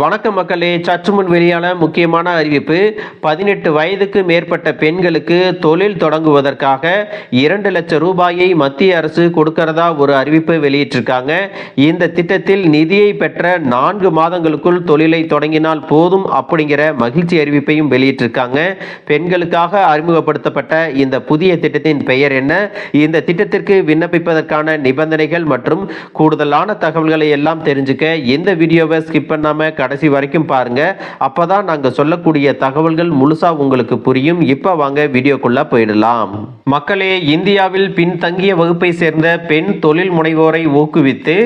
வணக்கம் மக்களே, சற்று முன் வெளியான முக்கியமான அறிவிப்பு. 18 வயதுக்கு மேற்பட்ட பெண்களுக்கு தொழில் தொடங்குவதற்காக 2 லட்சம் ரூபாயை மத்திய அரசு கொடுக்கிறதா ஒரு அறிவிப்பு வெளியிட்டிருக்காங்க. இந்த திட்டத்தில் நிதியை பெற்ற 4 மாதங்களுக்குள் தொழிலை தொடங்கினால் போதும் அப்படிங்கிற மகிழ்ச்சி அறிவிப்பையும் வெளியிட்டிருக்காங்க. பெண்களுக்காக அறிமுகப்படுத்தப்பட்ட இந்த புதிய திட்டத்தின் பெயர் என்ன, இந்த திட்டத்திற்கு விண்ணப்பிப்பதற்கான நிபந்தனைகள் மற்றும் கூடுதலான தகவல்களை எல்லாம் தெரிஞ்சுக்க இந்த வீடியோவை ஸ்கிப் பண்ணாம கடைசி வரைக்கும் பாருங்க. அப்பதான் நாங்க சொல்லக்கூடிய தகவல்கள் முழுசா உங்களுக்கு புரியும். இப்ப வாங்க வீடியோக்குள்ள போயிடலாம். மக்களே, இந்தியாவில் பின்தங்கிய வகுப்பை சேர்ந்த பெண் தொழில் முனைவோரை ஊக்குவித்து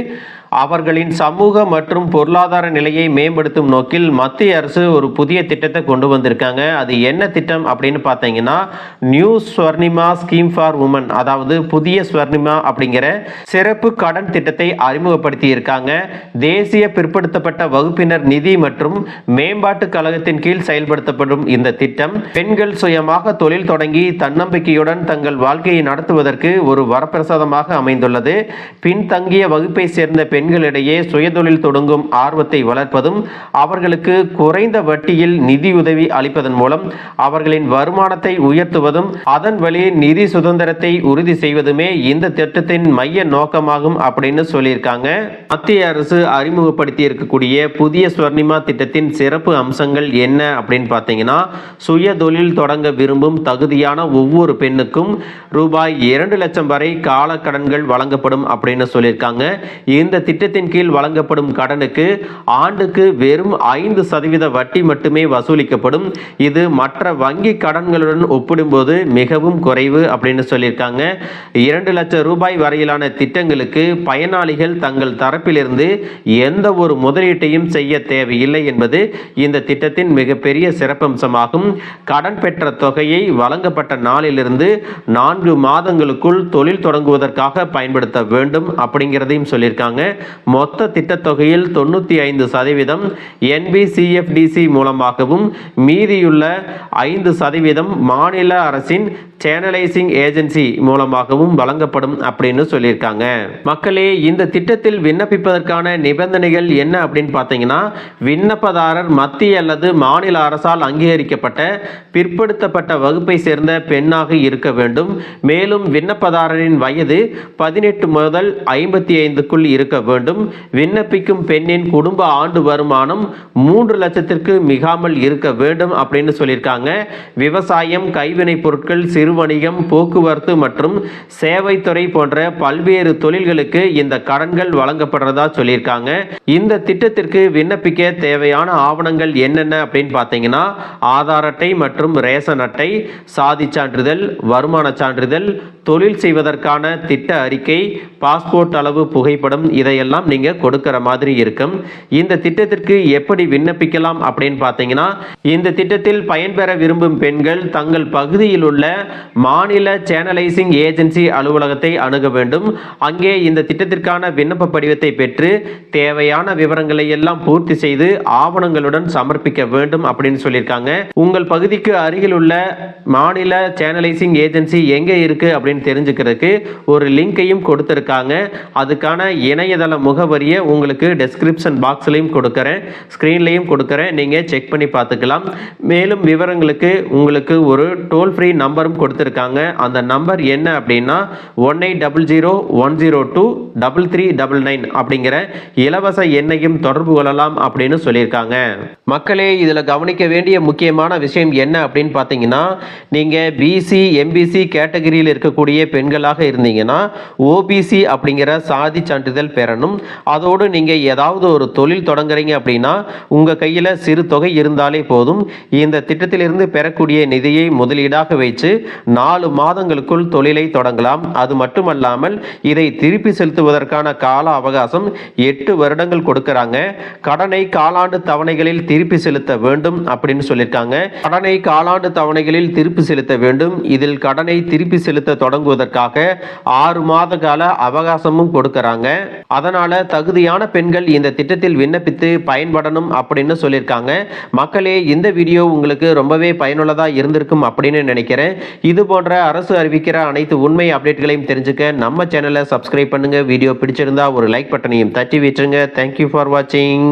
அவர்களின் சமூக மற்றும் பொருளாதார நிலையை மேம்படுத்தும் நோக்கில் மத்திய அரசு ஒரு புதிய திட்டத்தை கொண்டு வந்திருக்காங்க. அது என்ன திட்டம் அப்படின்னு பார்த்தீங்கன்னா, நியூ ஸ்வர்ணிமா ஸ்கீம் ஃபார் உமன், அதாவது புதிய ஸ்வர்ணிமா அப்படிங்கிற சிறப்பு கடன் திட்டத்தை அறிமுகப்படுத்தி இருக்காங்க. தேசிய பிற்படுத்தப்பட்ட வகுப்பினர் நிதி மற்றும் மேம்பாட்டு கழகத்தின் கீழ் செயல்படுத்தப்படும் இந்த திட்டம் பெண்கள் சுயமாக தொழில் தொடங்கி தன்னம்பிக்கையுடன் தங்கள் வாழ்க்கையை நடத்துவதற்கு ஒரு வரப்பிரசாதமாக அமைந்துள்ளது. பின்தங்கிய வகுப்பை சேர்ந்த பெண்களிடையே சுயதொழில் தொடங்கும் ஆர்வத்தை வளர்ப்பதும் அவர்களுக்கு குறைந்த வட்டியில் நிதியுதவி அளிப்பதன் மூலம் அவர்களின் வருமானத்தை உயர்த்துவதும் அதன் வழி நிதி சுதந்திரத்தை உறுதி செய்வதுமே இந்த திட்டத்தின் மைய நோக்கமாகும் அப்படின்னு சொல்லியிருக்காங்க. மத்திய அரசு அறிமுகப்படுத்தி இருக்கக்கூடிய புதிய ஸ்வர்ணிமா திட்டத்தின் சிறப்பு அம்சங்கள் என்ன அப்படின்னு பார்த்தீங்கன்னா, சுயதொழில் தொடங்க விரும்பும் தகுதியான ஒவ்வொரு பெண்ணுக்கும் ரூபாய் 2 லட்சம் வரை கால கடன்கள் வழங்கப்படும் அப்படின்னு சொல்லியிருக்காங்க. இந்த திட்டத்தின் கீழ் வழங்கப்படும் கடனுக்கு ஆண்டுக்கு வெறும் 5% வட்டி மட்டுமே வசூலிக்கப்படும். இது மற்ற வங்கி கடன்களுடன் ஒப்பிடும்போது மிகவும் குறைவு அப்படின்னு சொல்லியிருக்காங்க. 2 லட்சம் ரூபாய் வரையிலான திட்டங்களுக்கு பயனாளிகள் தங்கள் தரப்பிலிருந்து எந்த ஒரு முதலீட்டையும் செய்ய தேவையில்லை என்பது இந்த திட்டத்தின் மிகப்பெரிய சிறப்பம்சமாகும். கடன் பெற்ற தொகையை வழங்கப்பட்ட நாளிலிருந்து 4 மாதங்களுக்குள் தொழில் தொடங்குவதற்காக பயன்படுத்த வேண்டும் அப்படிங்கிறதையும் சொல்லியிருக்காங்க. மொத்த திட்டத்தொகையில் 95% NBCFDC மூலமாகவும் மீதியுள்ள 5% மாநில அரசின் சேனலைசிங் ஏஜென்சி மூலமாகவும் வழங்கப்படும் அப்படின்னு சொல்லியிருக்காங்க. மக்களே, இந்த திட்டத்தில் விண்ணப்பிப்பதற்கான நிபந்தனைகள் என்ன அப்படின்னு பார்த்தீங்கன்னா, விண்ணப்பதாரர் மத்திய அல்லது மாநில அரசால் அங்கீகரிக்கப்பட்ட பிற்படுத்தப்பட்ட வகுப்பை சேர்ந்த பெண்ணாக இருக்க வேண்டும். மேலும் விண்ணப்பதாரரின் வயது 18 முதல் 55க்குள் இருக்க வேண்டும். விண்ணப்பிக்கும் பெண்ணின் குடும்ப ஆண்டு வருமானம் 3 லட்சத்திற்கு மிகாமல் இருக்க வேண்டும் அப்படின்னு சொல்லியிருக்காங்க. விவசாயம், கைவினை பொருட்கள், சிறு வணிகம், போக்குவரத்து மற்றும் சேவைத்துறை போன்ற பல்வேறு தொழில்களுக்கு இந்த கடன்கள் வழங்கப்படுறதா சொல்லியிருக்காங்க. இந்த திட்டத்திற்கு விண்ணப்பிக்க தேவையான ஆவணங்கள் என்னென்ன அப்படின்னு பார்த்தீங்கன்னா, ஆதார் அட்டை மற்றும் ரேஷன் அட்டை, சாதி சான்றிதழ், வருமான சான்றிதழ், தொழில் செய்வதற்கான திட்ட அறிக்கை, பாஸ்போர்ட் அளவு புகைப்படம், இதையெல்லாம் நீங்க கொடுக்கிற மாதிரி இருக்கும். இந்த திட்டத்திற்கு எப்படி விண்ணப்பிக்கலாம் அப்படின்னு பார்த்தீங்கன்னா, இந்த திட்டத்தில் பயன்பெற விரும்பும் பெண்கள் தங்கள் பகுதியில் உள்ள மாநில சேனலைசிங் ஏஜென்சி அலுவலகத்தை அணுக வேண்டும். அங்கே இந்த திட்டத்திற்கான விண்ணப்ப படிவத்தை பெற்று தேவையான விவரங்களை எல்லாம் பூர்த்தி செய்து ஆவணங்களுடன் சமர்ப்பிக்க வேண்டும் அப்படின்னு சொல்லியிருக்காங்க. உங்கள் பகுதிக்கு அருகில் உள்ள மாநில சேனலைசிங் ஏஜென்சி எங்க இருக்கு அப்படின்னு தெரிஞ்சுக்கிறதுக்கு ஒரு லிங்கையும் கொடுத்திருக்காங்க. அதுக்கான இணையதள முகவரியை உங்களுக்கு டெஸ்கிரிப்ஷன் பாக்ஸ்லையும் கொடுக்கிறேன், ஸ்கிரீன்லையும் கொடுக்கிறேன், நீங்க செக் பண்ணி பார்த்துக்கலாம். மேலும் விவரங்களுக்கு உங்களுக்கு ஒரு டோல் ஃப்ரீ நம்பரும் கொடுத்திருக்காங்க. அந்த நம்பர் என்ன அப்படின்னா 1800102399 அப்படிங்கிற இலவச எண்ணையும் தொடர்பு கொள்ளலாம் அப்படின்னு சொல்லியிருக்காங்க. மக்களே, இதுல கவனிக்க வேண்டிய முக்கியமான விஷயம் என்ன அப்படின்னு பார்த்தீங்கன்னா, நீங்க பிசி எம்பிசி கேட்டகரியில் இருக்கக்கூடிய பெண்களாக இருந்தீங்கன்னா ஓபிசி அப்படிங்கிற சாதி சான்றிதழ் பெறணும். அதோடு நீங்க ஏதாவது ஒரு தொழில் தொடங்குறீங்க அப்படின்னா உங்க கையில சிறு தொகை இருந்தாலே போதும். இந்த திட்டத்திலிருந்து பெறக்கூடிய நிதியை முதலீடாக வைத்து 4 மாதங்களுக்குள் தொழிலை தொடங்கலாம். அது மட்டுமல்லாமல் இதை திருப்பி செலுத்துவதற்கான கால அவகாசம் 8 வருடங்கள் கொடுக்கறாங்க. கடனை காலாண்டு தவணைகளில் திருப்பி செலுத்த வேண்டும் அப்படின்னு சொல்லியிருக்காங்க. கடனை காலாண்டு தவணைகளில் திருப்பி செலுத்த வேண்டும். இதில் கடனை திருப்பி செலுத்த தொடங்குவதற்காக 6 மாத கால அவகாசமும் கொடுக்கறாங்க. அதனால தகுதியான பெண்கள் இந்த திட்டத்தில் விண்ணப்பித்து பயன்படணும் அப்படின்னு சொல்லியிருக்காங்க. மக்களே, இந்த வீடியோ உங்களுக்கு ரொம்பவே பயனுள்ளதா இருந்திருக்கும் அப்படின்னு நினைக்கிறேன். இது போன்ற அரசு அறிவிக்கிற அனைத்து உண்மை அப்டேட்களையும் தெரிஞ்சுக்க நம்ம சேனலை சப்ஸ்கிரைப் பண்ணுங்க. வீடியோ பிடிச்சிருந்தா ஒரு லைக் பட்டனையும் தட்டி விட்டுருங்க. தேங்க்யூ ஃபார் வாட்சிங்.